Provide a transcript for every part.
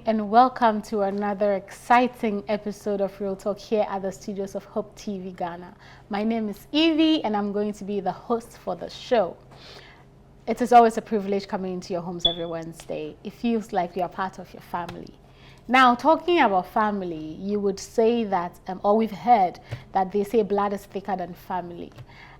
And welcome to another exciting episode of Real Talk here at the studios of Hope TV Ghana. My name is Evie and I'm going to be the host for the show. It is always a privilege coming into your homes every Wednesday. It feels like you are part of your family. Now, talking about family, you would say that, or we've heard that they say blood is thicker than family.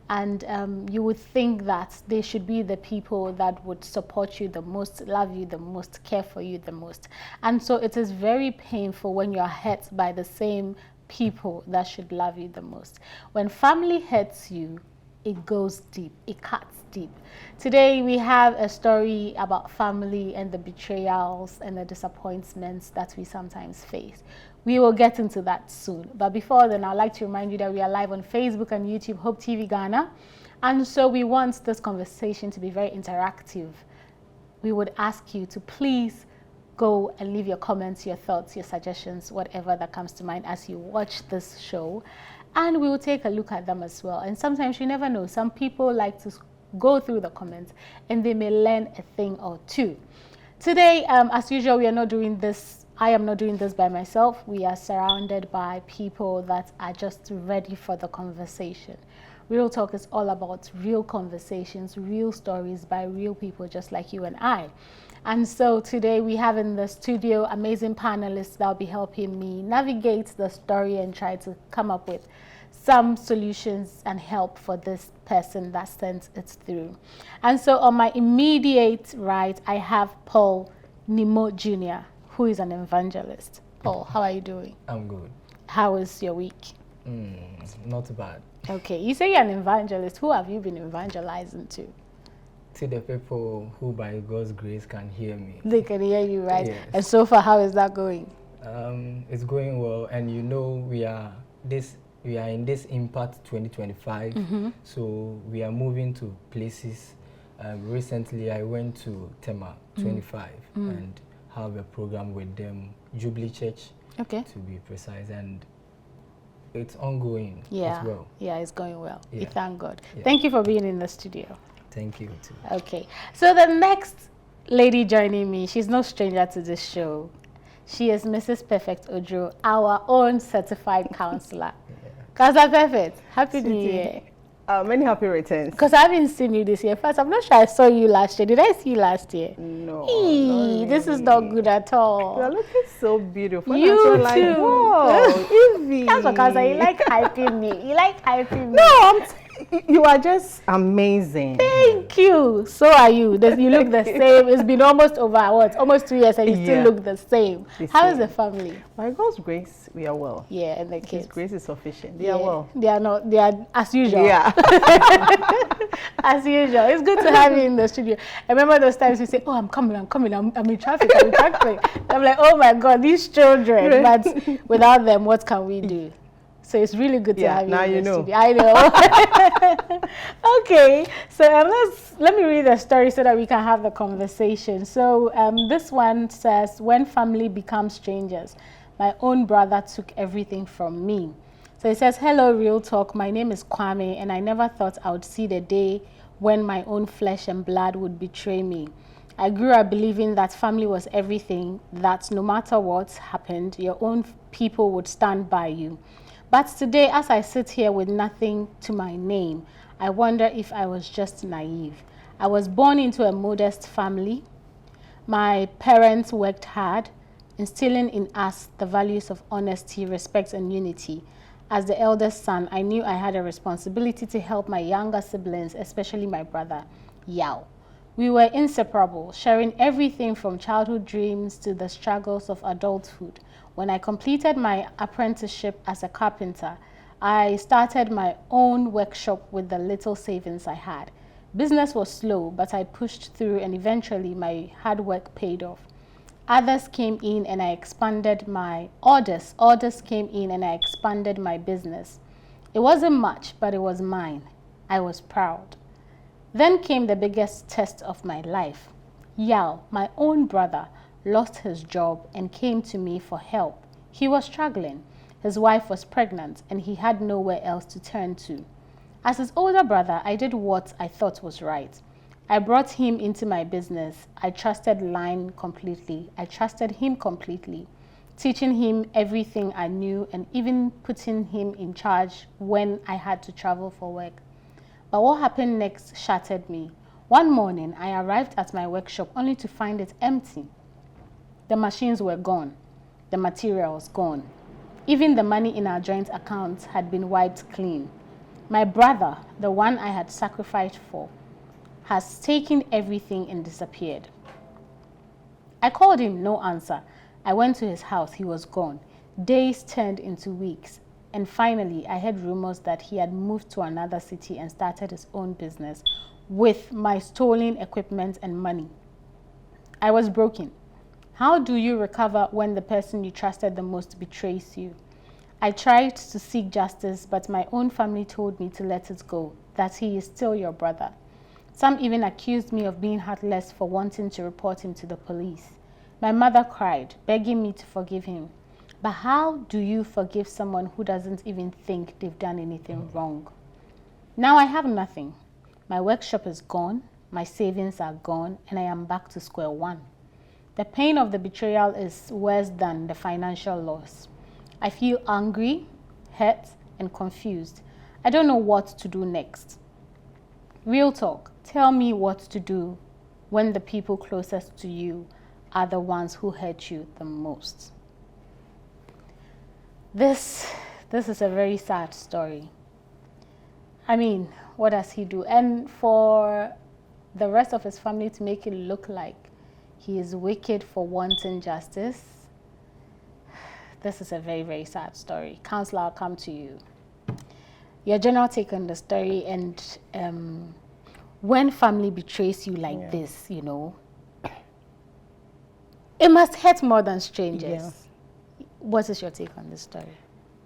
And you would think that they should be the people that would support you the most, love you the most, care for you the most. And so it is very painful when you are hurt by the same people that should love you the most. When family hurts you, it goes deep, it cuts deep. Today we have a story about family and the betrayals and the disappointments that we sometimes face. We will get into that soon. But before then, I'd like to remind you that we are live on Facebook and YouTube, Hope TV Ghana. And so we want this conversation to be very interactive. We would ask you to please go and leave your comments, your thoughts, your suggestions, whatever that comes to mind as you watch this show. And we will take a look at them as well. And sometimes you never know. Some people like to go through the comments and they may learn a thing or two. Today, as usual, we are not doing this. I am not doing this by myself. We are surrounded by people that are just ready for the conversation. Real Talk is all about real conversations, real stories by real people just like you and I. And so today we have in the studio amazing panelists that will be helping me navigate the story and try to come up with some solutions and help for this person that sent it through. And so on my immediate right, I have Paul Nimo Jr., who is an evangelist. Paul, how are you doing? I'm good. How is your week? Not bad. Okay, you say you're an evangelist. Who have you been evangelizing to? To the people who by God's grace can hear me. They can hear you, right? Yes. And so far, how is that going? It's going well, and you know we are in this Impact 2025, so we are moving to places. Recently, I went to Tema 25 and have a program with them, Jubilee Church, to be precise, and it's ongoing as well. Yeah, it's going well. Yeah. We thank God. Yeah. Thank you for being in the studio. Thank you too. Okay, so the next lady joining me, she's no stranger to this show. She is Mrs. Perfect Ojo, our own certified counselor. Councillor Perfect, Happy New Year. Many happy returns. Because I haven't seen you this year. First, I'm not sure I saw you last year. Did I see you last year? No. This is not good at all. You're looking so beautiful. You so too. like, whoa, Evie. That's because you like hyping me. You like hyping me. No, you are just amazing. Thank you. So are you. You look the same. It's been almost almost 2 years and you still look the same. How is the family? By God's grace, we are well. Yeah, and the kids. His grace is sufficient. They are well. They are as usual. Yeah. As usual. It's good to have you in the studio. I remember those times you say, oh, I'm coming, I'm in traffic. I'm like, oh my God, these children. But without them, what can we do? So it's really good to have you in the studio. I know. Okay, so let me read the story so that we can have the conversation. So this one says, when family becomes strangers, my own brother took everything from me. So it says, hello, Real Talk. My name is Kwame, and I never thought I would see the day when my own flesh and blood would betray me. I grew up believing that family was everything, that no matter what happened, your own people would stand by you. But today, as I sit here with nothing to my name, I wonder if I was just naive. I was born into a modest family. My parents worked hard, instilling in us the values of honesty, respect, and unity. As the eldest son, I knew I had a responsibility to help my younger siblings, especially my brother, Yao. We were inseparable, sharing everything from childhood dreams to the struggles of adulthood. When I completed my apprenticeship as a carpenter, I started my own workshop with the little savings I had. Business was slow, but I pushed through, and eventually my hard work paid off. Orders came in and I expanded my business. It wasn't much, but it was mine. I was proud. Then came the biggest test of my life. Yao, my own brother, lost his job and came to me for help. He was struggling. His wife was pregnant and he had nowhere else to turn to. As his older brother, I did what I thought was right. I brought him into my business. I trusted Line completely. I trusted him completely, teaching him everything I knew and even putting him in charge when I had to travel for work. But what happened next shattered me. One morning, I arrived at my workshop only to find it empty. The machines were gone. The materials gone. Even the money in our joint account had been wiped clean. My brother, the one I had sacrificed for, has taken everything and disappeared. I called him, no answer. I went to his house, he was gone. Days turned into weeks, and finally I heard rumors that he had moved to another city and started his own business with my stolen equipment and money. I was broken. How do you recover when the person you trusted the most betrays you? I tried to seek justice, but my own family told me to let it go, that he is still your brother. Some even accused me of being heartless for wanting to report him to the police. My mother cried, begging me to forgive him. But how do you forgive someone who doesn't even think they've done anything wrong? Now I have nothing. My workshop is gone, my savings are gone, and I am back to square one. The pain of the betrayal is worse than the financial loss. I feel angry, hurt, and confused. I don't know what to do next. Real talk, tell me what to do when the people closest to you are the ones who hurt you the most. This is a very sad story. I mean, what does he do? And for the rest of his family to make it look like he is wicked for wanting justice, this is a very, very sad story. Counselor, I'll come to you. Your general take on the story, and when family betrays you like this, you know, it must hurt more than strangers. Yeah. What is your take on this story?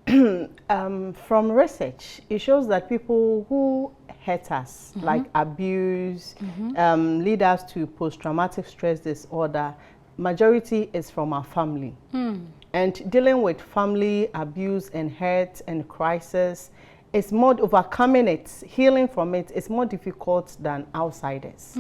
From research, it shows that people who hurt us, like abuse, lead us to post-traumatic stress disorder, majority is from our family. And dealing with family abuse and hurt and crisis, it's more overcoming it, healing from it, is more difficult than outsiders.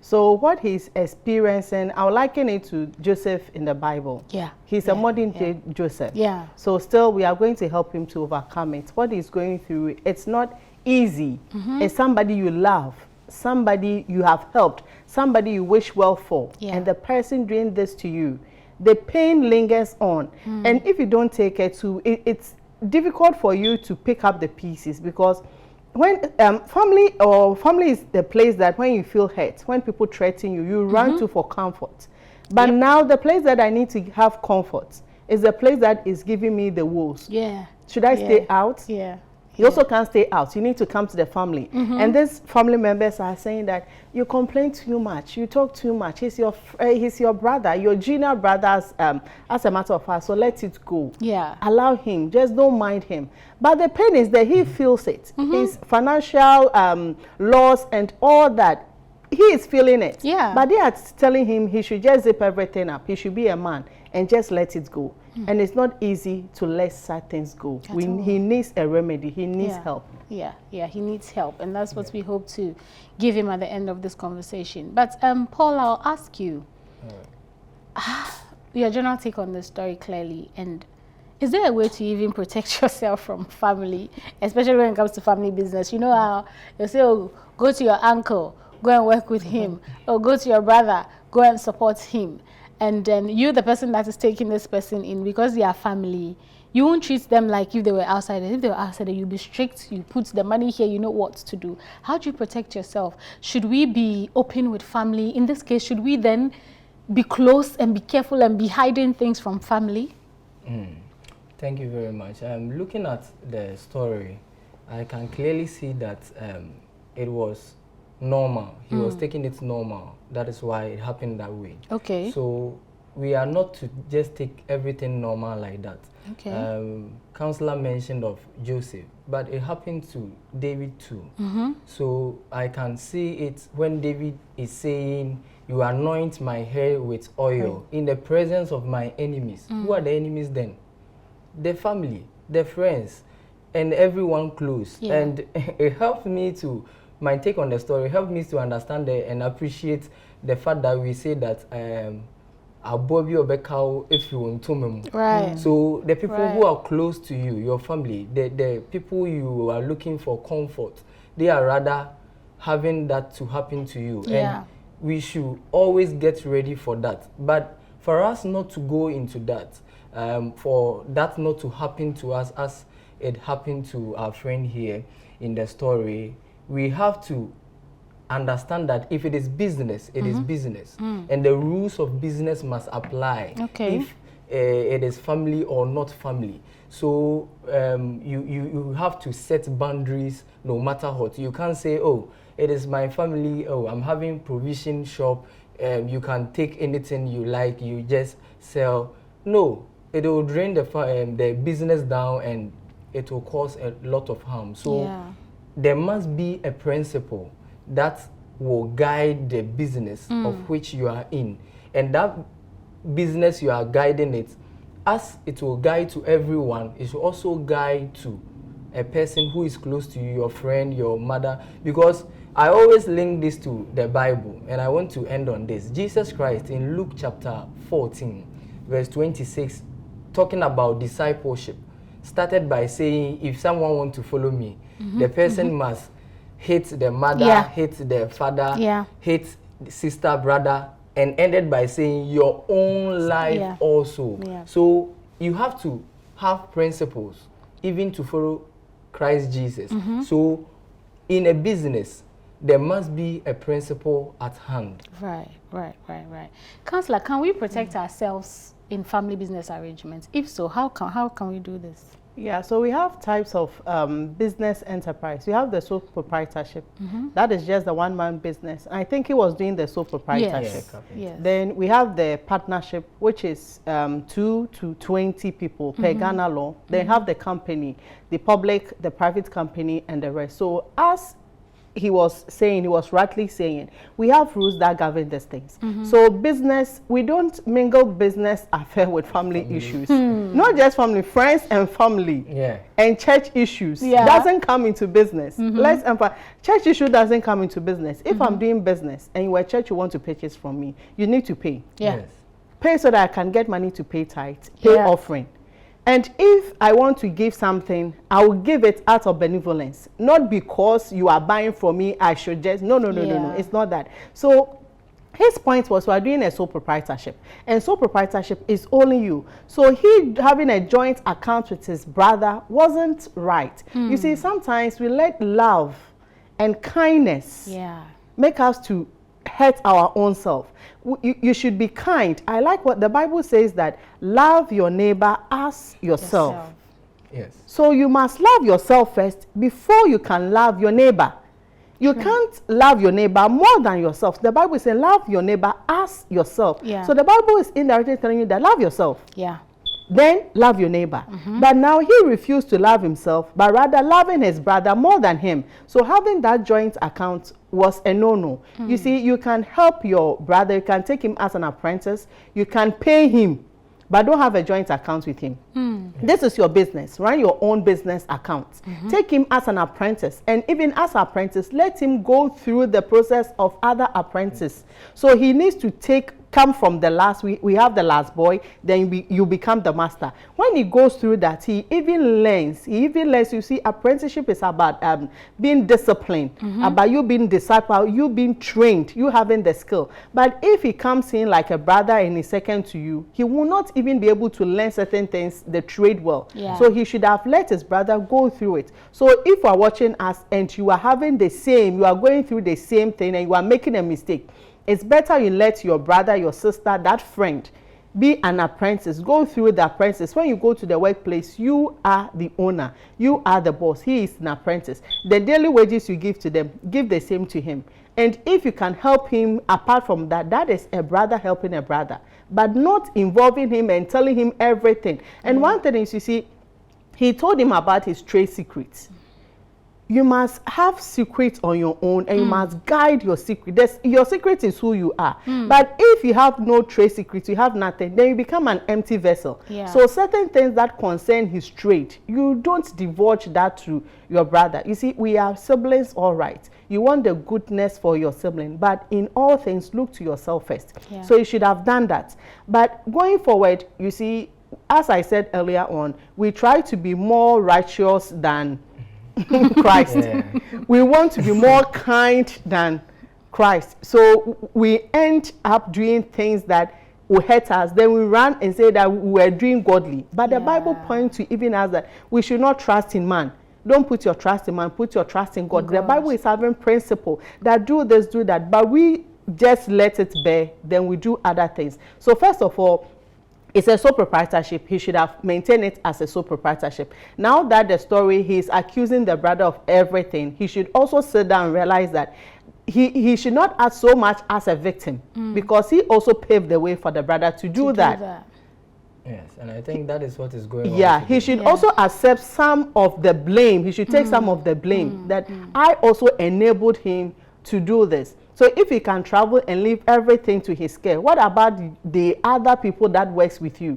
So what he's experiencing, I would liken it to Joseph in the Bible. Yeah. He's a modern day Joseph. Yeah. So still we are going to help him to overcome it. What he's going through, it's not easy. It's somebody you love, somebody you have helped, somebody you wish well for, and the person doing this to you, the pain lingers on. And if you don't take it to, it's difficult for you to pick up the pieces, because when family is the place that when you feel hurt, when people threaten you, you run to for comfort. But now the place that I need to have comfort is the place that is giving me the woes. Yeah. Should I stay out? Yeah. You also can't stay out. You need to come to the family. And these family members are saying that you complain too much, you talk too much. He's your brother, your junior brother, as a matter of fact, so let it go. Yeah. Allow him, just don't mind him. But the pain is that he feels it. His financial loss and all that, he is feeling it. Yeah. But they are telling him he should just zip everything up. He should be a man and just let it go. And it's not easy to let sad things go. He needs a remedy. He needs help. Yeah, he needs help. And that's what we hope to give him at the end of this conversation. But Paul, I'll ask you, your general take on this story clearly. And is there a way to even protect yourself from family, especially when it comes to family business? You know how you say, oh, go to your uncle, go and work with him, or go to your brother, go and support him. And then you, the person that is taking this person in, because they are family, you won't treat them like if they were outsiders. If they were outsiders, you'll be strict. You put the money here, you know what to do. How do you protect yourself? Should we be open with family? In this case, should we then be close and be careful and be hiding things from family? Thank you very much. Looking at the story, I can clearly see that it was normal. He was taking it normal. That is why it happened that way. Okay. So we are not to just take everything normal like that. Okay. Counselor mentioned of Joseph, but it happened to David too. So I can see it when David is saying, you anoint my hair with oil in the presence of my enemies. Who are the enemies then? The family, the friends, and everyone close. Yeah. And it helped me to, my take on the story, helped me to understand and appreciate the fact that we say that if you want to. Right. So the people who are close to you, your family, the people you are looking for comfort, they are rather having that to happen to you. Yeah. And we should always get ready for that. But for us not to go into that, for that not to happen to us as it happened to our friend here in the story, we have to understand that if it is business, it is business. And the rules of business must apply if it is family or not family. So you have to set boundaries no matter what. You can't say, oh, it is my family, oh, I'm having provision shop, you can take anything you like, you just sell. No, it will drain the business down and it will cause a lot of harm. So there must be a principle that will guide the business of which you are in. And that business you are guiding it, as it will guide to everyone, it should also guide to a person who is close to you, your friend, your mother. Because I always link this to the Bible, and I want to end on this. Jesus Christ in Luke chapter 14, verse 26, talking about discipleship, started by saying, if someone wants to follow me, the person must hate the mother, hate the father, hate the sister, brother, and ended by saying your own life also. So you have to have principles even to follow Christ Jesus. So in a business, there must be a principle at hand. Right. Counselor, can we protect ourselves in family business arrangements? If so, how can we do this? Yeah, so we have types of business enterprise. We have the sole proprietorship. That is just the one-man business. I think he was doing the sole proprietorship. Yes. Then we have the partnership, which is 2 to 20 people per Ghana law. Then have the company, the public, the private company, and the rest. So as he was rightly saying, we have rules that govern these things. So business, we don't mingle business affair with family issues. Not just family, friends and family. And church issues doesn't come into business. Let's emphasize, church issue doesn't come into business. If I'm doing business and you are a church, you want to purchase from me, you need to pay. Pay so that I can get money to pay tithe, pay offering. And if I want to give something, I will give it out of benevolence. Not because you are buying from me, I should just, no. It's not that. So his point was, we are doing a sole proprietorship. And sole proprietorship is only you. So he having a joint account with his brother wasn't right. You see, sometimes we let love and kindness make us to hurt our own self. You should be kind. I like what the Bible says, that love your neighbor as yourself. Yes. So you must love yourself first before you can love your neighbor. You can't love your neighbor more than yourself. The Bible says love your neighbor as yourself. So the Bible is indirectly telling you that love yourself. Then love your neighbor. But now he refused to love himself, but rather loving his brother more than him. So having that joint account was a no-no. You see, you can help your brother, you can take him as an apprentice, you can pay him, but don't have a joint account with him. This is your business. Run your own business account. Take him as an apprentice, and even as an apprentice, let him go through the process of other apprentices. So he needs to come from the last. We have the last boy, then you become the master. When he goes through that, he even learns. You see, apprenticeship is about being disciplined, about you being discipled, you being trained, you having the skill. But if he comes in like a brother and is second to you, he will not even be able to learn certain things, the trade well. So he should have let his brother go through it. So if you are watching us and you are having you are going through the same thing and you are making a mistake, it's better you let your brother, your sister, that friend be an apprentice. Go through the apprentice. When you go to the workplace, you are the owner. You are the boss. He is an apprentice. The daily wages you give to them, give the same to him. And if you can help him apart from that, that is a brother helping a brother, but not involving him and telling him everything. And one thing is, you see, he told him about his trade secrets. You must have secrets on your own, and you must guide your secret. Your secret is who you are. But if you have no trade secrets, you have nothing, then you become an empty vessel. Yeah. So certain things that concern his trade, you don't divulge that to your brother. You see, we are siblings, all right. You want the goodness for your sibling, but in all things, look to yourself first. Yeah. So you should have done that. But going forward, you see, as I said earlier on, we try to be more righteous than Christ. Yeah. We want to be more kind than Christ. So we end up doing things that will hurt us. Then we run and say that we're doing godly. But the Bible points to even us that we should not trust in man. Don't put your trust in man, put your trust in God. The Bible is having principle that do this, do that. But we just let it bear, then we do other things. So first of all, it's a sole proprietorship. He should have maintained it as a sole proprietorship. Now that the story, he's accusing the brother of everything, he should also sit down and realize that he should not act so much as a victim, because he also paved the way for the brother to do that. Yes, and I think that is what is going on. Yeah, he should also accept some of the blame. He should take some of the blame that I also enabled him to do this. So if he can travel and leave everything to his care, what about the other people that works with you?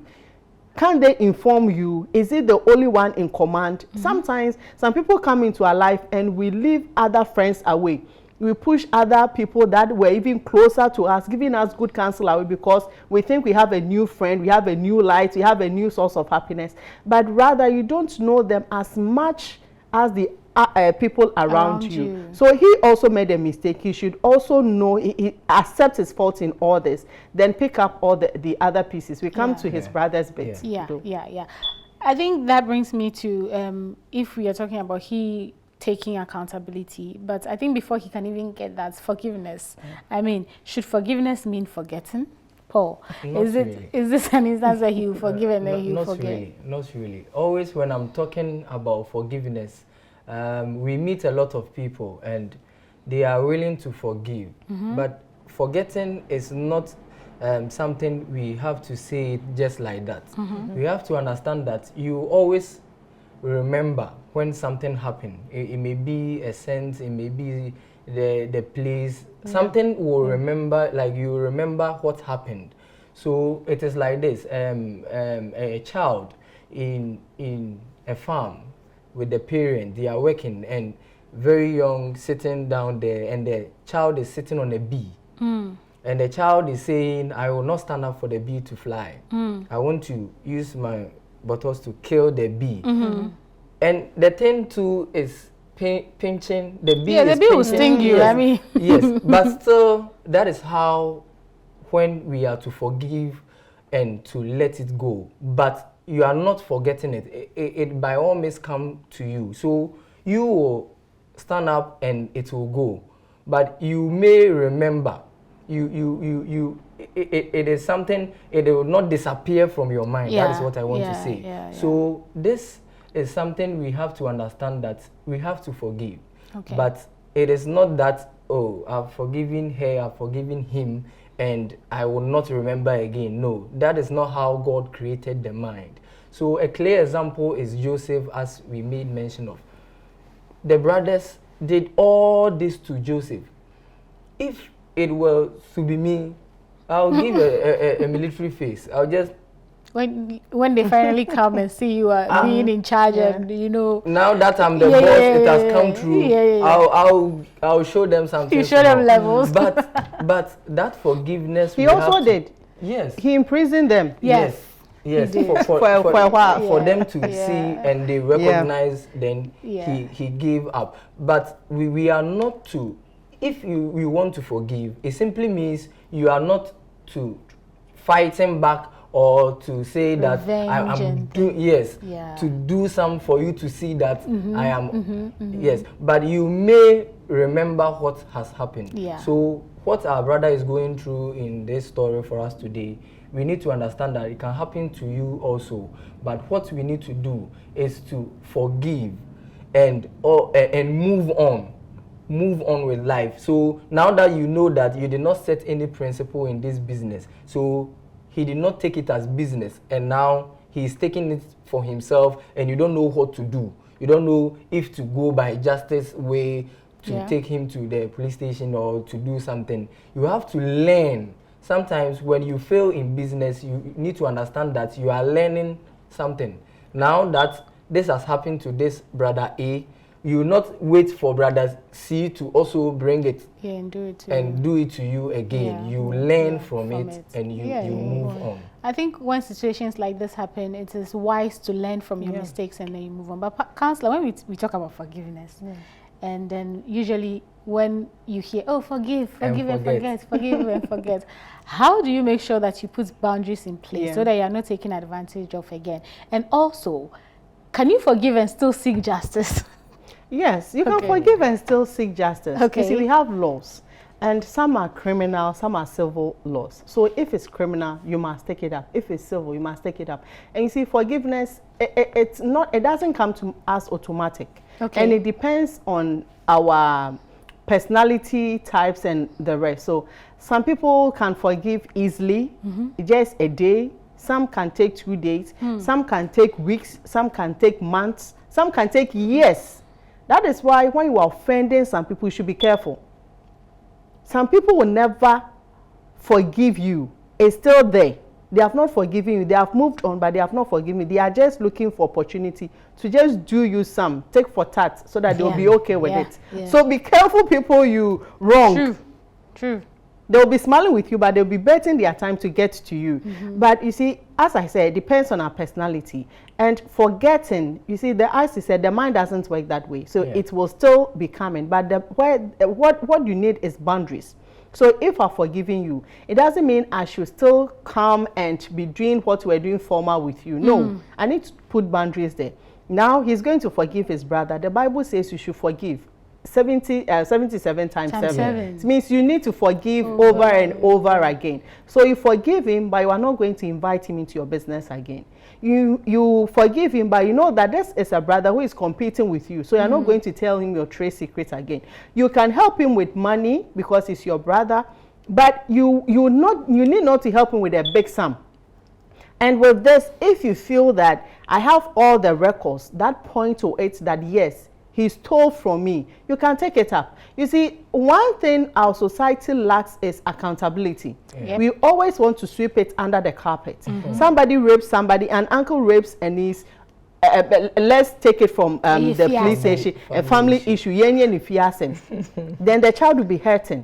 Can they inform you? Is it the only one in command? Sometimes some people come into our life and we leave other friends away. We push other people that were even closer to us, giving us good counsel away because we think we have a new friend, we have a new light, we have a new source of happiness. But rather, you don't know them as much as the people around you. So he also made a mistake. He should also know, he accepts his fault in all this, then pick up all the other pieces. We come to his brother's bit. Yeah. I think that brings me to, if we are talking about he taking accountability, but I think before he can even get that, forgiveness. I mean, should forgiveness mean forgetting? Paul, is this an instance where he will forgive and then he will forget? Not really. Always when I'm talking about forgiveness, we meet a lot of people and they are willing to forgive, but forgetting is not something we have to say it just like that. We have to understand that you always remember when something happened. It may be a sense, it may be the place, something will remember, like you remember what happened. So it is like this, a child in a farm with the parent, they are working and very young, sitting down there, and the child is sitting on a bee. And the child is saying, I will not stand up for the bee to fly. I want to use my buttocks to kill the bee. And the thing too is pinching, the bee. Yeah, the bee will sting you, I mean. Yes, but still, that is how, when we are to forgive and to let it go. But you are not forgetting it. It by all means come to you. So you will stand up and it will go. But you may remember. It is something, it will not disappear from your mind. That is what I want to say. So this is something we have to understand, that we have to forgive. But it is not that, oh, I've forgiven her, I've forgiven him, and I will not remember again. No, that is not how God created the mind. So a clear example is Joseph, as we made mention of. The brothers did all this to Joseph. If it were to be me, I'll give a military face. I'll just... When they finally come and see you are being in charge, and you know, now that I'm the boss, it has come true. I'll show them something. You show them levels. But that forgiveness, he also did. Yes, he imprisoned them. Yes. For a while, for them to see and they recognize. Then he gave up. But we are not to. If you want to forgive, it simply means you are not to fighting back, or to say that I'm doing, to do some for you to see that I am, yes. But you may remember what has happened. So what our brother is going through in this story for us today, we need to understand that it can happen to you also. But what we need to do is to forgive and move on. move on with life. So now that you know that you did not set any principle in this business, so he did not take it as business, and now he's taking it for himself, and you don't know what to do. You don't know if to go by justice way to take him to the police station or to do something. You have to learn. Sometimes when you fail in business, you need to understand that you are learning something. Now that this has happened to this brother A, you will not wait for brother C to also bring it and do it to you again. You learn from it and you move on. I think when situations like this happen, it is wise to learn from your mistakes and then you move on. But counselor, when we talk about forgiveness, and then usually when you hear, oh, forgive and forget, how do you make sure that you put boundaries in place so that you are not taken advantage of again? And also, can you forgive and still seek justice? Yes, you can forgive and still seek justice. Okay. You see, we have laws, and some are criminal, some are civil laws. So if it's criminal, you must take it up. If it's civil, you must take it up. And you see, forgiveness, it doesn't come to us automatic. Okay. And it depends on our personality types and the rest. So some people can forgive easily, just a day. Some can take 2 days. Some can take weeks. Some can take months. Some can take years. That is why when you are offending some people, you should be careful. Some people will never forgive you. It's still there. They have not forgiven you. They have moved on, but they have not forgiven you. They are just looking for opportunity to just do you some, take for tat, so that they'll be okay with it. Yeah. So be careful, people you wrong. True. They'll be smiling with you, but they'll be betting their time to get to you. But you see, as I said, it depends on our personality. And forgetting, you see, as you said, the mind doesn't work that way. So it will still be coming. But what you need is boundaries. So if I'm forgiving you, it doesn't mean I should still come and be doing what we're doing formal with you. No, I need to put boundaries there. Now he's going to forgive his brother. The Bible says you should forgive 77 times 7. It means you need to forgive over and over again. So you forgive him, but you are not going to invite him into your business again. You forgive him, but you know that this is a brother who is competing with you. So you're not going to tell him your trade secrets again. You can help him with money because he's your brother, but you need not to help him with a big sum. And with this, if you feel that I have all the records that point to it that yes, he stole from me, you can take it up. You see, one thing our society lacks is accountability. We always want to sweep it under the carpet. Somebody rapes somebody, an uncle rapes a niece. Let's take it from the police station, a family issue. Then the child will be hurting.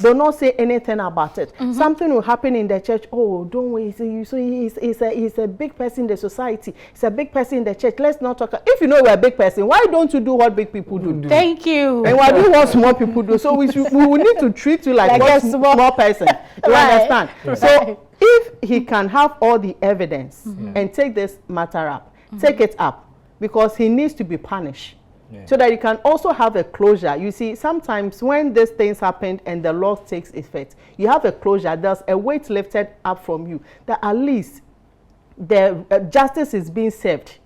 Do not say anything about it. Something will happen in the church. Oh, don't worry. So he's a big person in the society. He's a big person in the church. Let's not talk. If you know you're a big person, why don't you do what big people do? Thank you. And why do what small people do? So we will need to treat you like a small person. You understand? So if he can have all the evidence and take this matter up, take it up, because he needs to be punished. So that you can also have a closure. You see, sometimes when these things happen and the law takes effect, you have a closure. There's a weight lifted up from you that at least the justice is being served.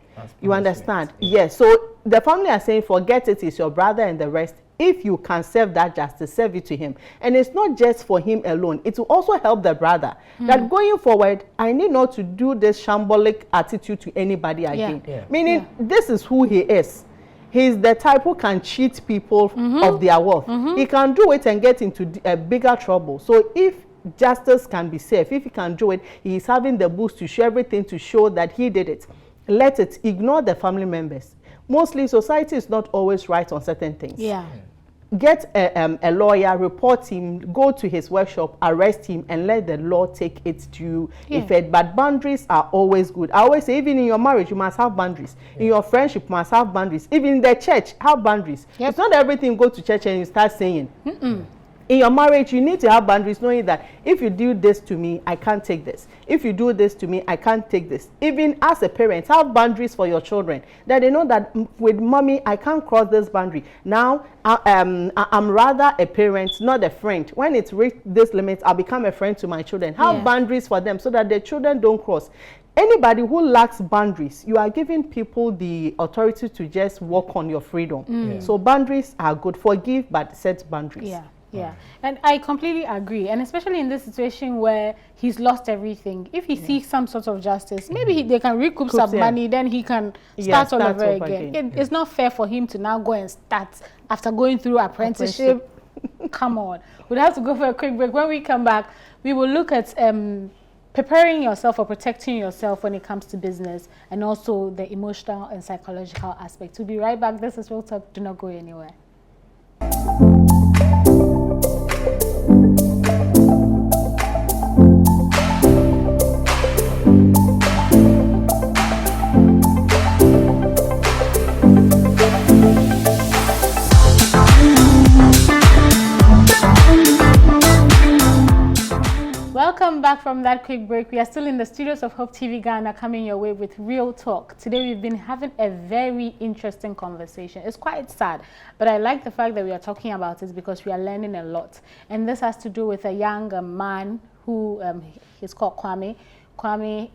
You understand? Yes. So the family are saying, forget it, it's your brother and the rest. If you can serve that justice, serve it to him. And it's not just for him alone. It will also help the brother. That going forward, I need not to do this shambolic attitude to anybody again. Meaning, this is who he is. He's the type who can cheat people of their wealth. He can do it and get into a bigger trouble. So if justice can be served, if he can do it, he's having the boost to show everything to show that he did it. Let it. Ignore the family members. Mostly, society is not always right on certain things. Get a lawyer, report him, go to his workshop, arrest him, and let the law take its due effect. But boundaries are always good. I always say, even in your marriage, you must have boundaries. In your friendship, you must have boundaries. Even in the church, have boundaries. It's not everything you go to church and you start saying. In your marriage, you need to have boundaries, knowing that if you do this to me, I can't take this. If you do this to me, I can't take this. Even as a parent, have boundaries for your children, that they know that with mommy, I can't cross this boundary. Now, I'm rather a parent, not a friend. When it's reached this limit, I'll become a friend to my children. Have boundaries for them so that the children don't cross. anybody who lacks boundaries, you are giving people the authority to just walk on your freedom. Yeah. So boundaries are good. Forgive, but set boundaries. Yeah. Yeah, and I completely agree, and especially in this situation where he's lost everything, if he seeks some sort of justice, maybe they can recoup some money, then he can start all over again. It's not fair for him to now go and start after going through apprenticeship. Come on, we'll have to go for a quick break. When we come back, we will look at preparing yourself or protecting yourself when it comes to business, and also the emotional and psychological aspect. We'll be right back. This is Real Talk. Do not go anywhere. Welcome back from that quick break. We are still in the studios of Hope TV Ghana, coming your way with Real Talk. Today we've been having a very interesting conversation. It's quite sad, but I like the fact that we are talking about it because we are learning a lot. And this has to do with a young man who he's called Kwame. Kwame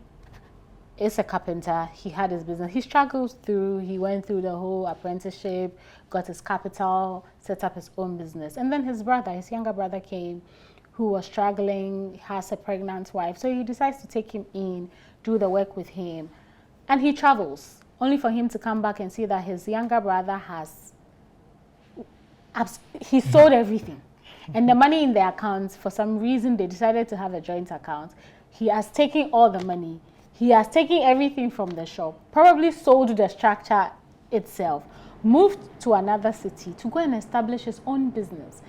is a carpenter. He had his business. He struggled through. He went through the whole apprenticeship, got his capital, set up his own business. And then his younger brother came, who was struggling, has a pregnant wife. So he decides to take him in, do the work with him. And he travels, only for him to come back and see that his younger brother he sold everything. And the money in the account, for some reason, they decided to have a joint account. He has taken all the money. He has taken everything from the shop, probably sold the structure itself, moved to another city to go and establish his own business.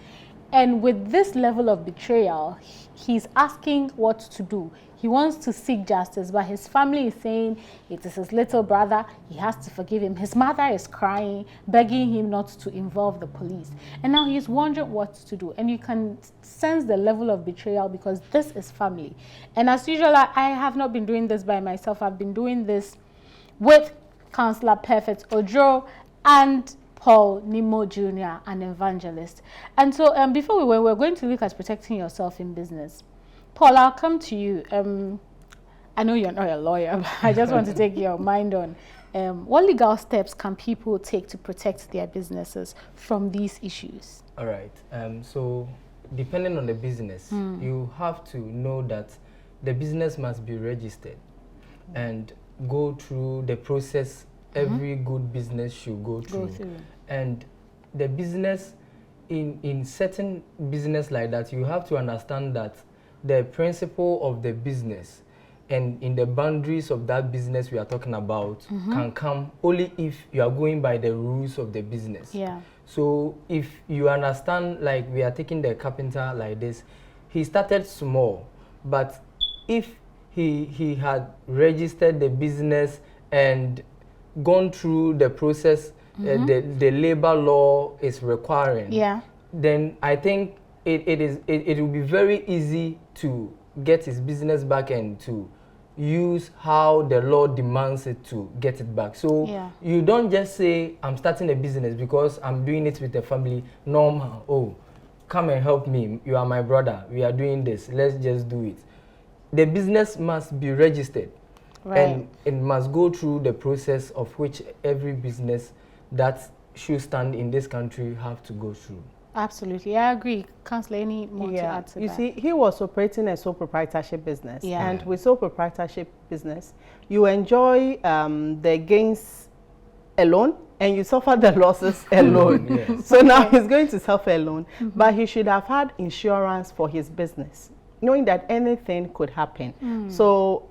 And with this level of betrayal, he's asking what to do. He wants to seek justice, but his family is saying it is his little brother. He has to forgive him. His mother is crying, begging him not to involve the police. And now he's wondering what to do. And you can sense the level of betrayal because this is family. And as usual, I have not been doing this by myself. I've been doing this with Councillor Perfect Ojo and Paul Nimo Jr., an evangelist. And so before we're going to look at protecting yourself in business. Paul, I'll come to you. I know you're not a lawyer, but I just want to take your mind on what legal steps can people take to protect their businesses from these issues? All right. So depending on the business, you have to know that the business must be registered and go through the process every good business should go through. And the business, in certain business like that, you have to understand that the principle of the business and in the boundaries of that business we are talking about can come only if you are going by the rules of the business. Yeah. So if you understand, like we are taking the carpenter like this, he started small, but if he had registered the business and gone through the process the labor law is requiring, then I think it will be very easy to get his business back and to use how the law demands it to get it back. So you don't just say, I'm starting a business because I'm doing it with the family. Normal, oh, come and help me. You are my brother. We are doing this. Let's just do it. The business must be registered. Right. And it must go through the process of which every business that should stand in this country have to go through. Absolutely, I agree. Councillor, any more to add to that? You see, he was operating a sole proprietorship business. And with sole proprietorship business, you enjoy the gains alone and you suffer the losses alone. So now he's going to suffer alone, but he should have had insurance for his business, knowing that anything could happen. So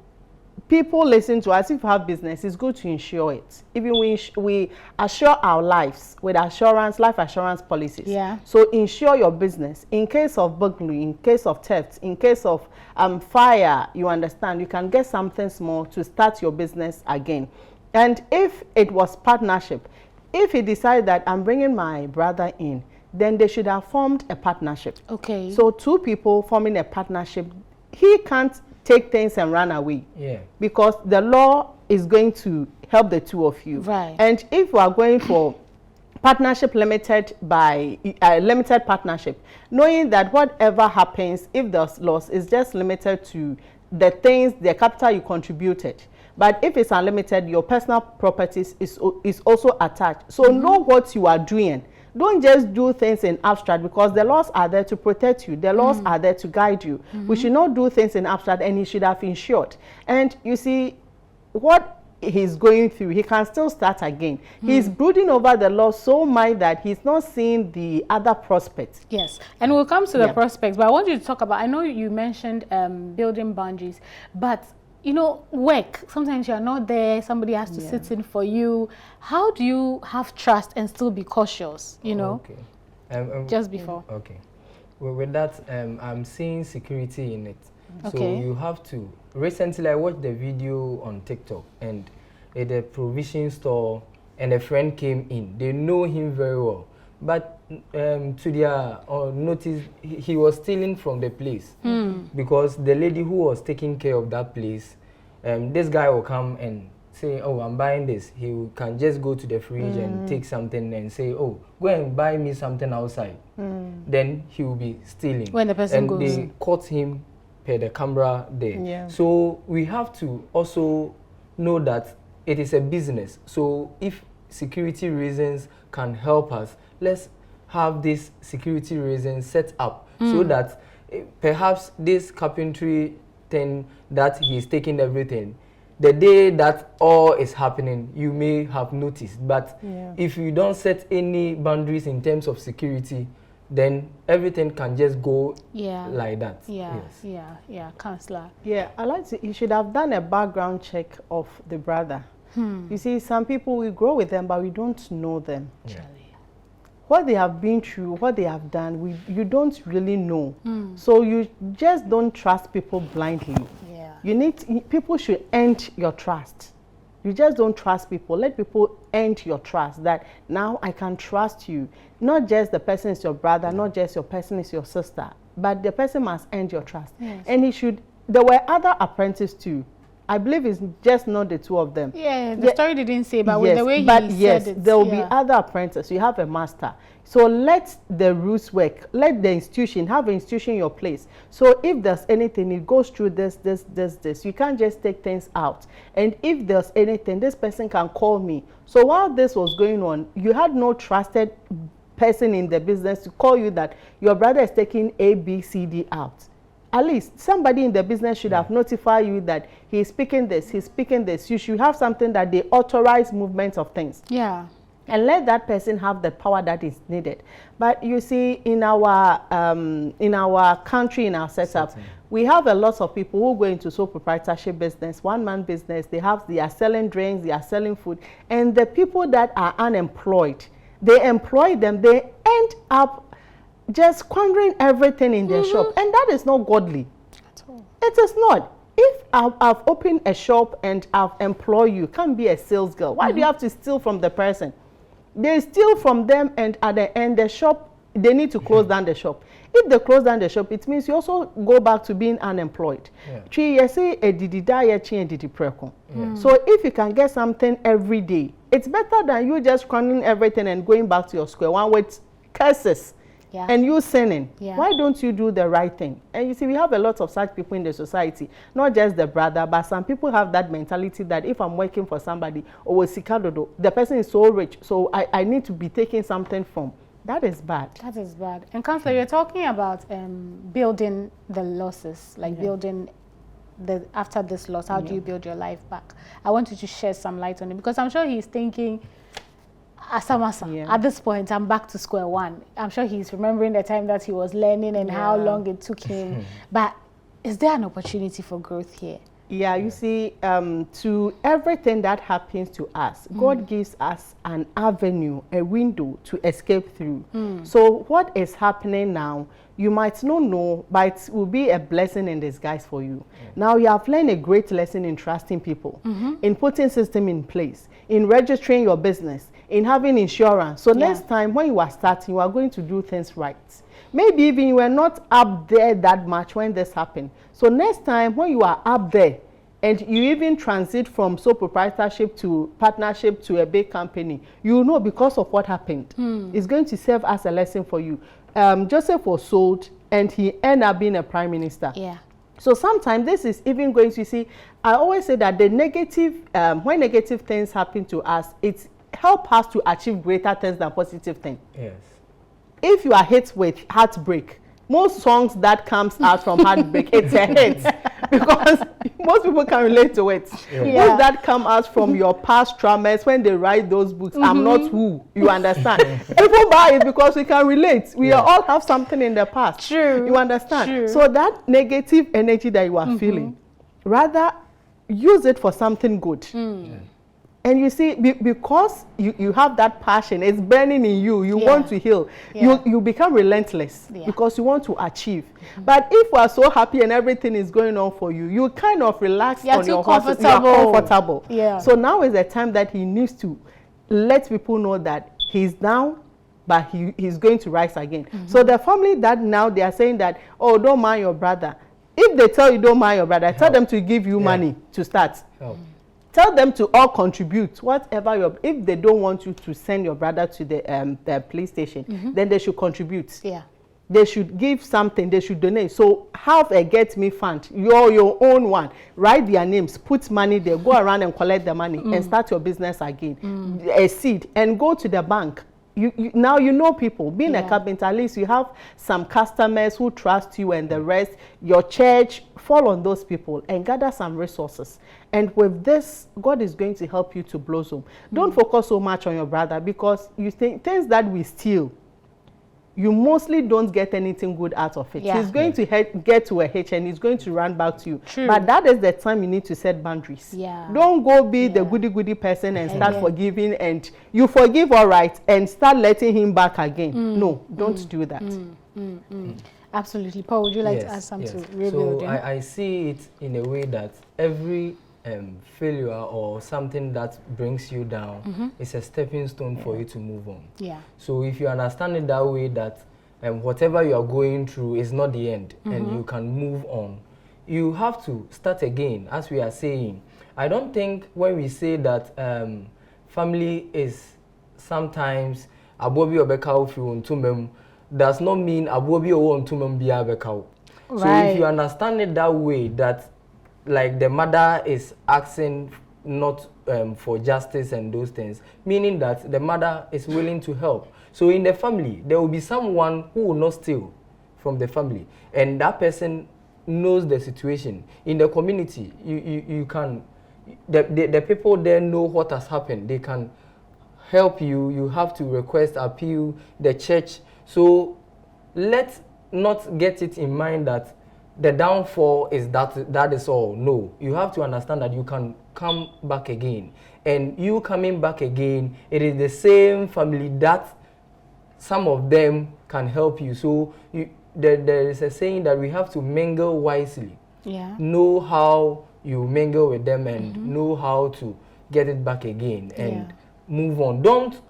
people listen to us. If you have business, it's good to insure it. Even we assure our lives with assurance, life assurance policies. So insure your business in case of burglary, in case of theft, in case of fire. You understand, you can get something small to start your business again. And if it was partnership, if he decided that I'm bringing my brother in, then they should have formed a partnership. Okay. So two people forming a partnership, he can't take things and run away. Because the law is going to help the two of you. Right. And if we are going for partnership limited by limited partnership, knowing that whatever happens, if there's loss, is just limited to the things, the capital you contributed. But if it's unlimited, your personal properties is also attached. So know what you are doing. Don't just do things in abstract, because the laws are there to protect you. The laws are there to guide you. We should not do things in abstract, and he should have insured. And you see, what he's going through, he can still start again. He's brooding over the law so much that he's not seeing the other prospects. Yes, and we'll come to the prospects, but I want you to talk about, I know you mentioned building boundaries, but you know, work, sometimes you're not there, somebody has to sit in for you. How do you have trust and still be cautious, you know? Okay. Just before. Okay. Well, with that, I'm seeing security in it. Okay. So you have to. Recently, I watched the video on TikTok, and at a provision store, and a friend came in. They know him very well, but to their notice, he was stealing from the place, because the lady who was taking care of that place, this guy will come and say, oh, I'm buying this. He can just go to the fridge and take something and say, oh, go and buy me something outside. Then he will be stealing. When the person goes. And they caught him per the camera there. Yeah. So we have to also know that it is a business. So if security reasons can help us, let's have this security reasons set up so that perhaps this carpentry thing that he's taking everything, the day that all is happening, you may have noticed. But if you don't set any boundaries in terms of security, then everything can just go like that. Counselor. Yeah, I like to, you should have done a background check of the brother. You see, some people, we grow with them, but we don't know them. What they have been through, what they have done, you don't really know. So you just don't trust people blindly. People should earn your trust. You just don't trust people. Let people earn your trust, that now I can trust you. Not just the person is your brother, not just your person is your sister, but the person must earn your trust. And there were other apprentices too. I believe it's just not the two of them. The story didn't say, but with the way he said it. There will be other apprentices. You have a master. So let the rules work. Let the institution, have an institution in your place. So if there's anything, it goes through this. You can't just take things out. And if there's anything, this person can call me. So while this was going on, you had no trusted person in the business to call you that your brother is taking A, B, C, D out. At least somebody in the business should have notified you that he's speaking this, he's speaking this. You should have something that they authorize movements of things. And let that person have the power that is needed. But you see, in our country, in our setup, we have a lot of people who go into sole proprietorship business, one-man business. They are selling drinks, they are selling food. And the people that are unemployed, they employ them, they end up just squandering everything in their shop, and that is not godly at all. It is not. If I've opened a shop and I've employed you, can't be a sales girl. Why do you have to steal from the person? They steal from them, and at the end, the shop, they need to close down the shop. If they close down the shop, it means you also go back to being unemployed. So if you can get something every day, it's better than you just squandering everything and going back to your square one with curses. And you sinning. Why don't you do the right thing? And you see, we have a lot of such people in the society, not just the brother, but some people have that mentality that if I'm working for somebody, the person is so rich, so I need to be taking something from. That is bad. That is bad. And Counselor, you're talking about building the losses, like building after this loss, how do you build your life back? I want you to shed some light on it, because I'm sure he's thinking, Asamasa, at this point, I'm back to square one. I'm sure he's remembering the time that he was learning and how long it took him. But is there an opportunity for growth here? Yeah, you see, to everything that happens to us, God gives us an avenue, a window to escape through. So what is happening now, you might not know, but it will be a blessing in disguise for you. Now you have learned a great lesson in trusting people, in putting system in place, in registering your business, in having insurance. So next time when you are starting, you are going to do things right. Maybe even you were not up there that much when this happened. So next time when you are up there and you even transit from sole proprietorship to partnership to a big company, you know because of what happened. It's going to serve as a lesson for you. Joseph was sold and he ended up being a prime minister. So sometimes this is even going to see, I always say that the negative, when negative things happen to us, it helps us to achieve greater things than positive things. Yes. If you are hit with heartbreak, most songs that comes out from heartbreak, it's a hit because most people can relate to it. Yeah. Most that come out from your past traumas when they write those books, I'm not who, you understand. People buy it because we can relate. We all have something in the past. True. You understand? True. So that negative energy that you are feeling, rather use it for something good. And you see, because you have that passion, it's burning in you, you want to heal, you become relentless because you want to achieve. But if you are so happy and everything is going on for you, you kind of relax on your horse, you are comfortable. Yeah. So now is the time that he needs to let people know that he's down, but he's going to rise again. So the family that now they are saying that, oh, don't mind your brother. If they tell you don't mind your brother, tell them to give you money to start. Tell them to all contribute, whatever if they don't want you to send your brother to the police station, then they should contribute. Yeah. They should give something, they should donate. So have a Get Me fund, your own one. Write their names, put money there, go around and collect the money and start your business again. A seed, and go to the bank. Now you know people. Being a carpenter, at least you have some customers who trust you and the rest. Your church, fall on those people and gather some resources. And with this, God is going to help you to blossom. Don't focus so much on your brother, because you think things that we steal, you mostly don't get anything good out of it. He's going to get to a hitch and he's going to run back to you. True. But that is the time you need to set boundaries. Don't go be the goody person and start forgiving, and you forgive all right and start letting him back again. No, don't do that. Absolutely. Paul, would you like to add something to rebuild? So I see it in a way that every failure or something that brings you down is a stepping stone for you to move on. So if you understand it that way, that whatever you are going through is not the end and you can move on, you have to start again. As we are saying, I don't think when we say that family is sometimes abobi obeka ofi ontumem, does not mean abobi owo ontumem bia beka. So if you understand it that way, that like the mother is asking not for justice and those things, meaning that the mother is willing to help. So in the family, there will be someone who will not steal from the family, and that person knows the situation. In the community, you can, the people there know what has happened. They can help you. You have to request appeal, the church. So let's not get it in mind that the downfall is that is all. No, you have to understand that you can come back again, and you coming back again, it is the same family that some of them can help you. So there is a saying that we have to mingle wisely. Know how you mingle with them and know how to get it back again and move on. Don't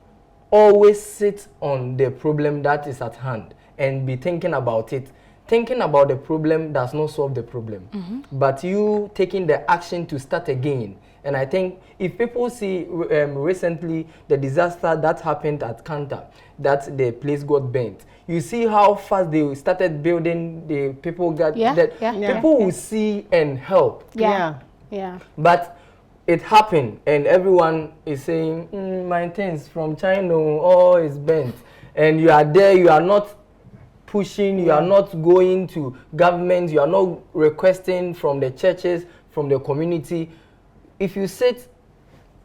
always sit on the problem that is at hand and be thinking about it. Thinking about the problem does not solve the problem, but you taking the action to start again. And I think if people see recently the disaster that happened at Kanta, that the place got burnt, you see how fast they started building, the people got people will see and help. But it happened and everyone is saying, my things from China, oh, it's burnt. And you are there, you are not pushing, you are not going to government, you are not requesting from the churches, from the community. If you sit,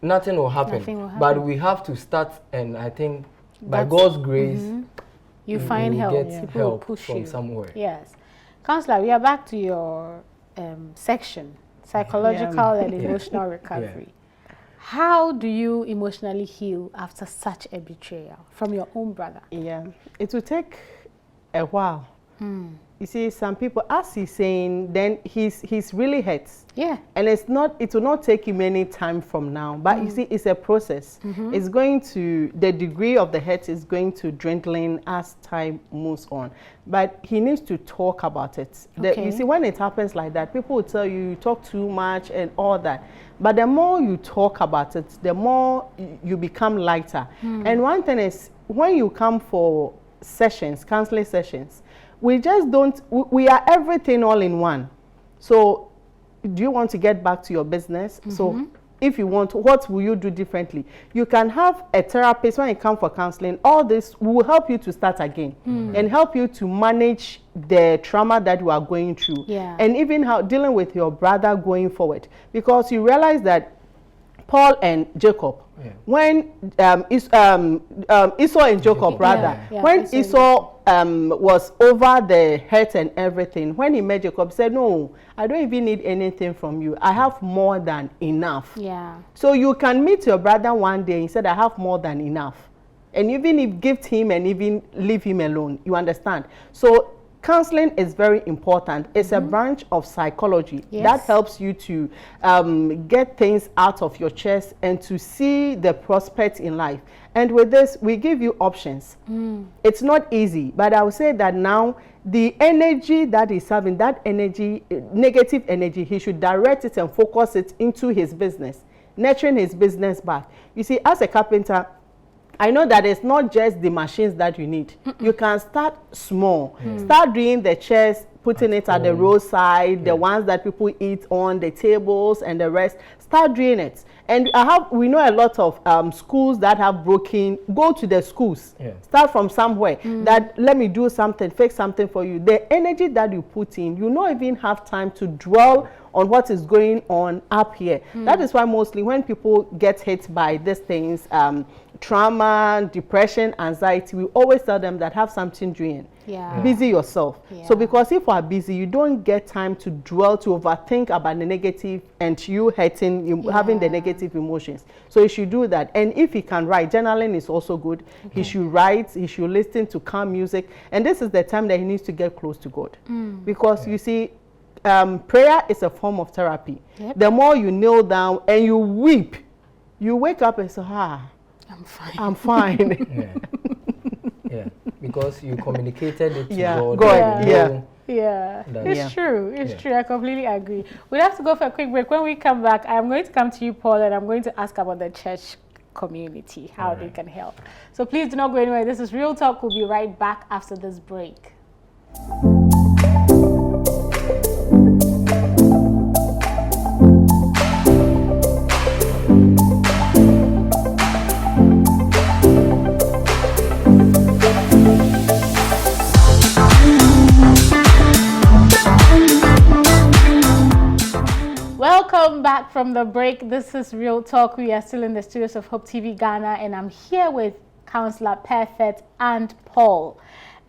nothing will happen. But we have to start, and I think by God's grace, you find help. Get people help will push from you somewhere. Yes. Counselor, we are back to your section, psychological and emotional recovery. How do you emotionally heal after such a betrayal from your own brother? It will take a while. You see, some people, as he's saying, then he's really hurt. And it will not take him any time from now. But you see, it's a process. It's going to, the degree of the hurt is going to dwindling as time moves on. But he needs to talk about it. You see, when it happens like that, people will tell you talk too much and all that. But the more you talk about it, the more you become lighter. And one thing is, when you come for sessions, counseling sessions, we just don't, we are everything all in one. So do you want to get back to your business? So if you want, what will you do differently? You can have a therapist when you come for counseling. All this will help you to start again and help you to manage the trauma that you are going through. And even how dealing with your brother going forward. Because you realize that Paul and Jacob, when Esau and Jacob when Esau was over the hurt and everything, when he met Jacob, he said, no, I don't even need anything from you. I have more than enough. So you can meet your brother one day and he said, I have more than enough. And even if gift him and even leave him alone, you understand? So counseling is very important. It's a branch of psychology that helps you to get things out of your chest and to see the prospects in life. And with this, we give you options. It's not easy, but I would say that now the energy that he's having, that energy, negative energy, he should direct it and focus it into his business, nurturing his business back. You see, as a carpenter, I know that it's not just the machines that you need. You can start small. Start doing the chairs, putting it at the roadside, the ones that people eat on, the tables and the rest. Start doing it. And we know a lot of schools that have broken. Go to the schools. Start from somewhere. That let me do something, fix something for you. The energy that you put in, you don't even have time to dwell on what is going on up here. That is why mostly when people get hit by these things, trauma, depression, anxiety, we always tell them that have something doing. Busy yourself. So because if you are busy, you don't get time to dwell, to overthink about the negative and you hurting, you having the negative emotions. So he should do that. And if he can write, journaling is also good. He should write, he should listen to calm music. And this is the time that he needs to get close to God. Because you see, prayer is a form of therapy. The more you kneel down and you weep, you wake up and say, I'm fine. I'm fine. Because you communicated it to God. It's true. It's true. I completely agree. We'll have to go for a quick break. When we come back, I'm going to come to you, Paul, and I'm going to ask about the church community, how they can help. So please do not go anywhere. This is Real Talk. We'll be right back after this break. Welcome back from the break. This is Real Talk. We are still in the studios of Hope TV Ghana, and I'm here with Counselor Perfect and Paul.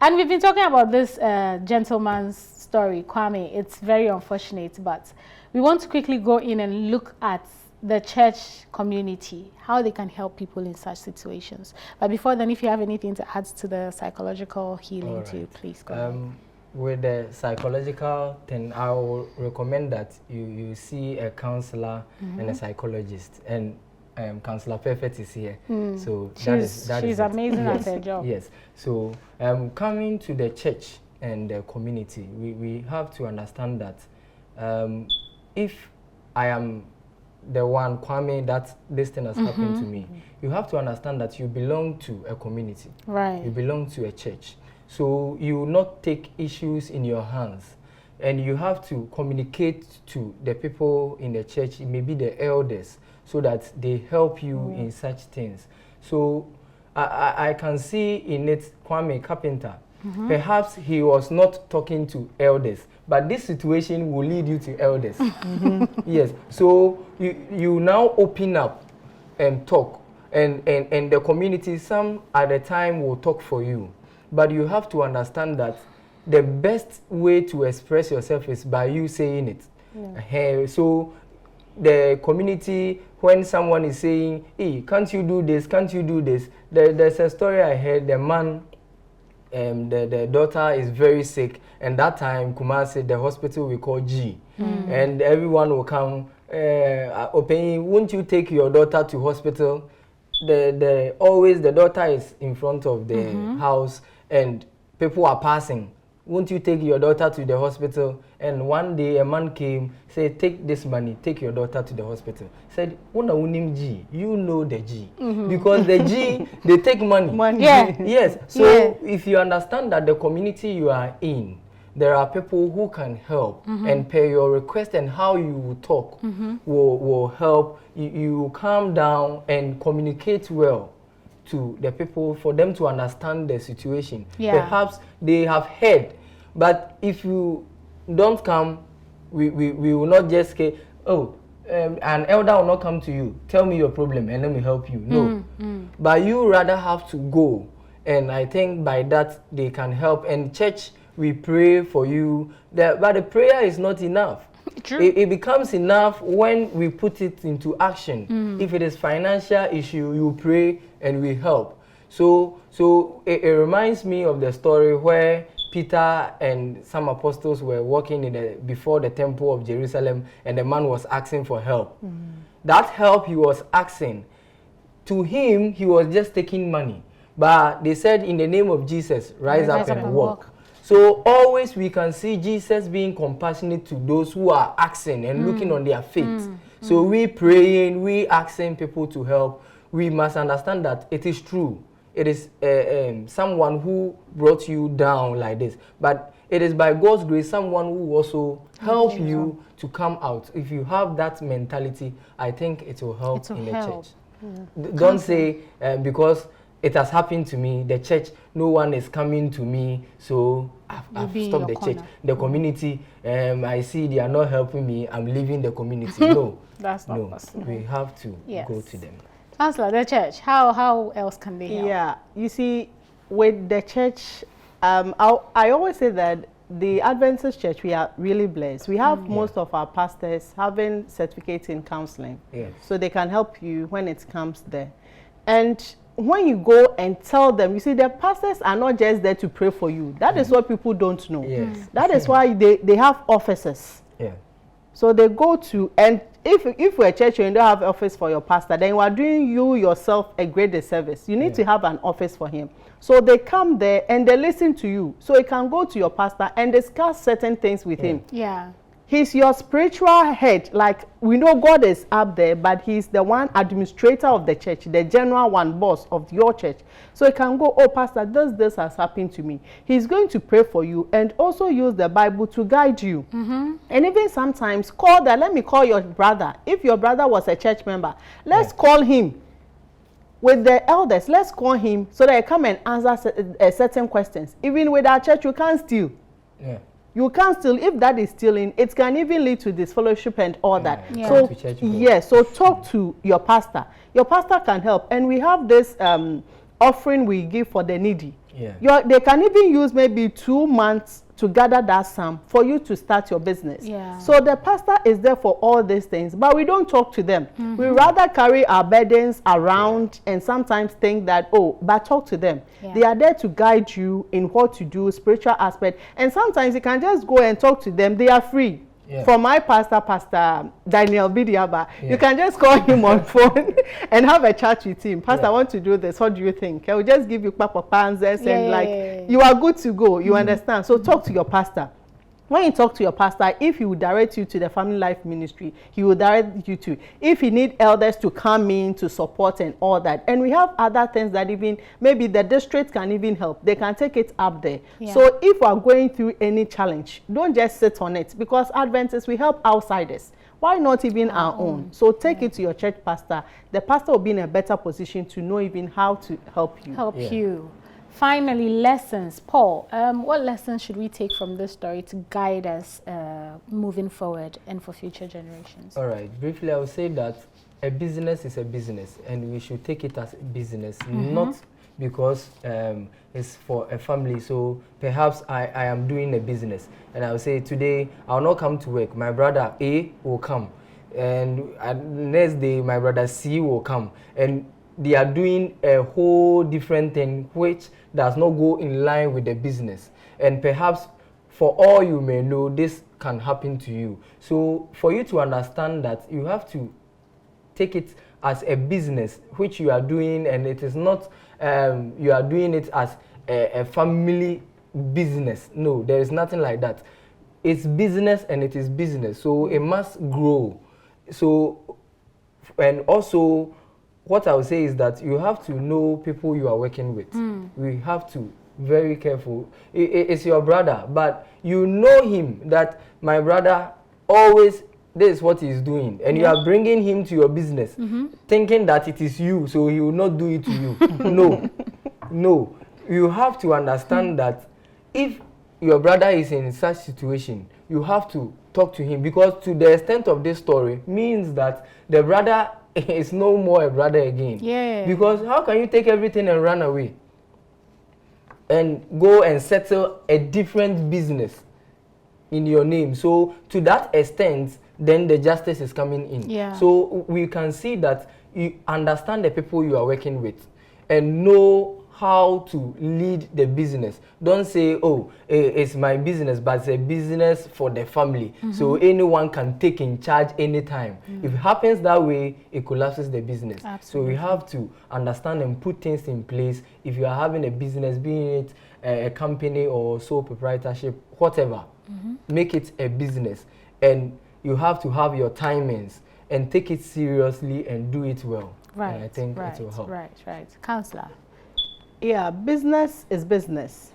And we've been talking about this gentleman's story, Kwame. It's very unfortunate, but we want to quickly go in and look at the church community, how they can help people in such situations. But before then, if you have anything to add to the psychological healing too, please go ahead. With the psychological thing, I will recommend that you see a counselor and a psychologist. And Counselor Perfect is here. So she's amazing at her job. Yes. So coming to the church and the community, we have to understand that if I am the one, Kwame, that this thing has happened to me, you have to understand that you belong to a community. Right. You belong to a church. So you will not take issues in your hands, and you have to communicate to the people in the church, maybe the elders, so that they help you in such things. So I can see in it Kwame Carpenter. Perhaps he was not talking to elders, but this situation will lead you to elders. Yes. So you now open up and talk, and the community, some at the time will talk for you. But you have to understand that the best way to express yourself is by you saying it. So the community, when someone is saying, hey, can't you do this, can't you do this? There's a story I heard, the man, the daughter is very sick, and that time Kumasi, the hospital we call G, and everyone will come, won't you take your daughter to hospital? Always the daughter is in front of the house, and people are passing. Won't you take your daughter to the hospital? And one day a man came, said, take this money, take your daughter to the hospital. Said, G, you know the G. Because the G, they take money. Yeah. Yes. So if you understand that the community you are in, there are people who can help, and per your request and how you will talk will help you calm down and communicate well to the people for them to understand the situation. Perhaps they have heard, but if you don't come, we will not just say, oh, an elder will not come to you, tell me your problem and let me help you. No. But you rather have to go, and I think by that they can help. And church, we pray for you, but the prayer is not enough. It becomes enough when we put it into action. If it is financial issue, you pray and we help. So it reminds me of the story where Peter and some apostles were walking before the temple of Jerusalem, and the man was asking for help. That help he was asking, to him, he was just taking money. But they said, in the name of Jesus, rise up and walk. So always we can see Jesus being compassionate to those who are asking and looking on their faith. So we praying, we asking people to help. We must understand that it is true. It is someone who brought you down like this. But it is by God's grace, someone who also help you to come out. If you have that mentality, I think it will help in the church. Don't say, because it has happened to me, the church, no one is coming to me, so I've stopped the church. The community, I see they are not helping me, I'm leaving the community. No, that's not possible. We have to go to them. Counselor, the church, how else can they help? Yeah, you see, with the church, I always say that the Adventist church, we are really blessed. We have most of our pastors having certificates in counseling. So they can help you when it comes there. And when you go and tell them, you see, the pastors are not just there to pray for you. That is what people don't know. That is why they have offices. So they go to, and if we're a church and you don't have office for your pastor, then you are doing you yourself a great disservice. You need to have an office for him. So they come there and they listen to you. So you can go to your pastor and discuss certain things with him. He's your spiritual head. Like, we know God is up there, but he's the one administrator of the church, the general one, boss of your church. So you can go, oh, pastor, this has happened to me. He's going to pray for you and also use the Bible to guide you. And even sometimes let me call your brother. If your brother was a church member, let's call him. With the elders, let's call him so that he come and answer certain questions. Even with our church, you can't steal. You can't steal. If that is stealing, it can even lead to disfellowship and all that. So talk to your pastor. Your pastor can help. And we have this offering we give for the needy. They can even use maybe 2 months to gather that sum for you to start your business. So the pastor is there for all these things, but we don't talk to them. We rather carry our burdens around and sometimes think that, oh, but talk to them. They are there to guide you in what to do, spiritual aspect. And sometimes you can just go and talk to them. They are free. For my pastor, Pastor Daniel Bidiaba, you can just call him on phone and have a chat with him. Pastor, I want to do this. What do you think? I will just give you answers and you are good to go. You understand? So talk to your pastor. When you talk to your pastor, if he will direct you to the Family Life Ministry, he will direct you to. If he need elders to come in to support and all that. And we have other things that even, maybe the district can even help. They can take it up there. So if we are going through any challenge, don't just sit on it. Because Adventists, we help outsiders. Why not even our own? So take it to your church pastor. The pastor will be in a better position to know even how to help you. Finally, lessons. Paul, what lessons should we take from this story to guide us moving forward and for future generations? All right. Briefly, I would say that a business is a business, and we should take it as a business, not because it's for a family. So perhaps I am doing a business, and I will say today I will not come to work. My brother A will come, and next day my brother C will come, and they are doing a whole different thing which does not go in line with the business. And perhaps for all you may know, this can happen to you. So for you to understand that, you have to take it as a business which you are doing, and it is not you are doing it as a family business. No, there is nothing like that. It's business and it is business. So it must grow. So, and also, what I would say is that you have to know people you are working with. We have to very careful. It's your brother, but you know him that my brother always, this is what he's doing, and you are bringing him to your business, thinking that it is you, so he will not do it to you. No. You have to understand that if your brother is in such situation, you have to talk to him, because to the extent of this story means that the brother is no more a brother again. Yeah. Because how can you take everything and run away and go and settle a different business in your name? So to that extent, then the justice is coming in. Yeah. So we can see that you understand the people you are working with and know how to lead the business. Don't say, oh, it's my business, but it's a business for the family. So anyone can take in charge anytime. If it happens that way, it collapses the business. Absolutely. So we have to understand and put things in place. If you are having a business, being it a company or sole proprietorship, whatever, make it a business. And you have to have your timings and take it seriously and do it well. Right. And I think it will help. Right. Counselor. Yeah, business is business.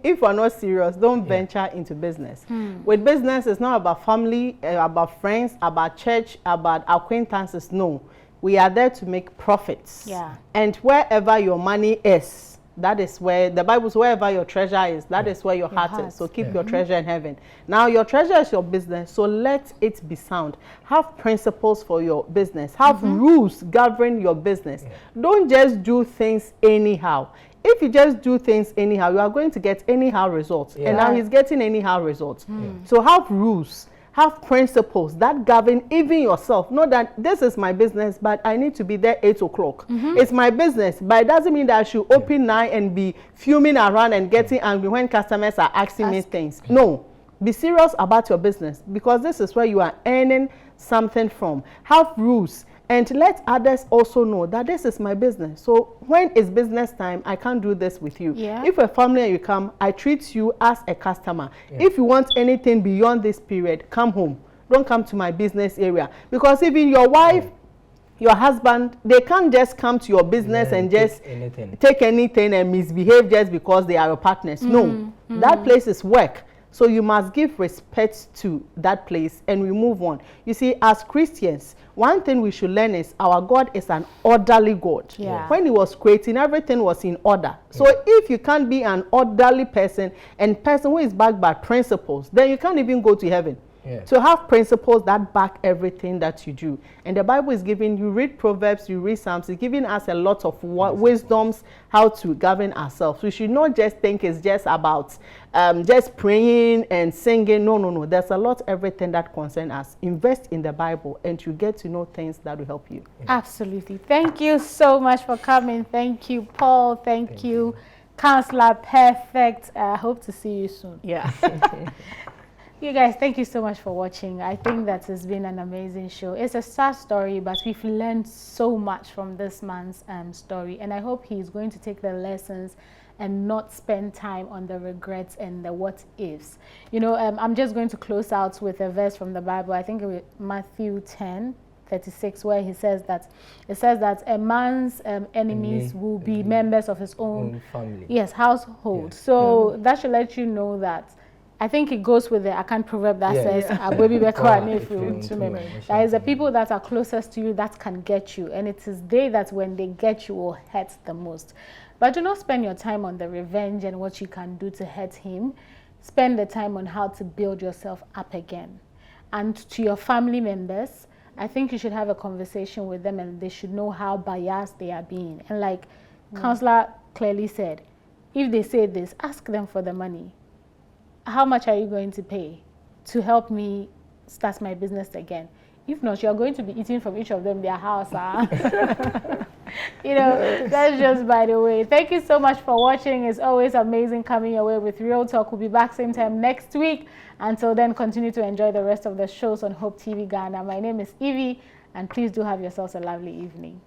If we're not serious, don't venture into business. With business, it's not about family, about friends, about church, about acquaintances. No, we are there to make profits. Yeah. And wherever your money is, that is where, the Bible says, wherever your treasure is, that is where your heart is. So keep your treasure in heaven. Now, your treasure is your business, so let it be sound. Have principles for your business. Have rules govern your business. Don't just do things anyhow. If you just do things anyhow, you are going to get anyhow results. And now he's getting anyhow results. So have rules. Have principles that govern even yourself. Know that this is my business, but I need to be there 8 o'clock. It's my business, but it doesn't mean that I should open 9 and be fuming around and getting angry when customers are asking me things. No, be serious about your business, because this is where you are earning something from. Have rules. And let others also know that this is my business. So when it's business time, I can't do this with you. Yeah. If a family and you come, I treat you as a customer. If you want anything beyond this period, come home. Don't come to my business area. Because even your wife, your husband, they can't just come to your business and just take anything and misbehave just because they are your partners. No, that place is work. So you must give respect to that place and we move on. You see, as Christians, one thing we should learn is our God is an orderly God. Yeah. When he was creating, everything was in order. So if you can't be an orderly person and person who is backed by principles, then you can't even go to heaven. So have principles that back everything that you do. And the Bible is giving, you read Proverbs, you read Psalms, it's giving us a lot of wisdoms how to govern ourselves. We should not just think it's just about just praying and singing. No. There's a lot, everything that concerns us. Invest in the Bible and you get to know things that will help you. Absolutely. Thank you so much for coming. Thank you, Paul. Thank you, Counselor. Perfect. I hope to see you soon. Yeah. You guys, thank you so much for watching. I think that has been an amazing show. It's a sad story, but we've learned so much from this man's story. And I hope he's going to take the lessons and not spend time on the regrets and the what ifs. You know, I'm just going to close out with a verse from the Bible. I think it was Matthew 10:36, where it says that a man's enemies will be members of his own family. Yes, household. So that should let you know that. I think it goes with the Akan proverb that says, that is the people that are closest to you that can get you. And it is they that when they get you will hurt the most. But do not spend your time on the revenge and what you can do to hurt him. Spend the time on how to build yourself up again. And to your family members, I think you should have a conversation with them and they should know how biased they are being. And like Counselor clearly said, if they say this, ask them for the money. How much are you going to pay to help me start my business again? If not, you're going to be eating from each of them their house. You know, that's just by the way. Thank you so much for watching. It's always amazing coming your way with Real Talk. We'll be back same time next week. Until then, continue to enjoy the rest of the shows on Hope TV Ghana. My name is Evie, and please do have yourselves a lovely evening.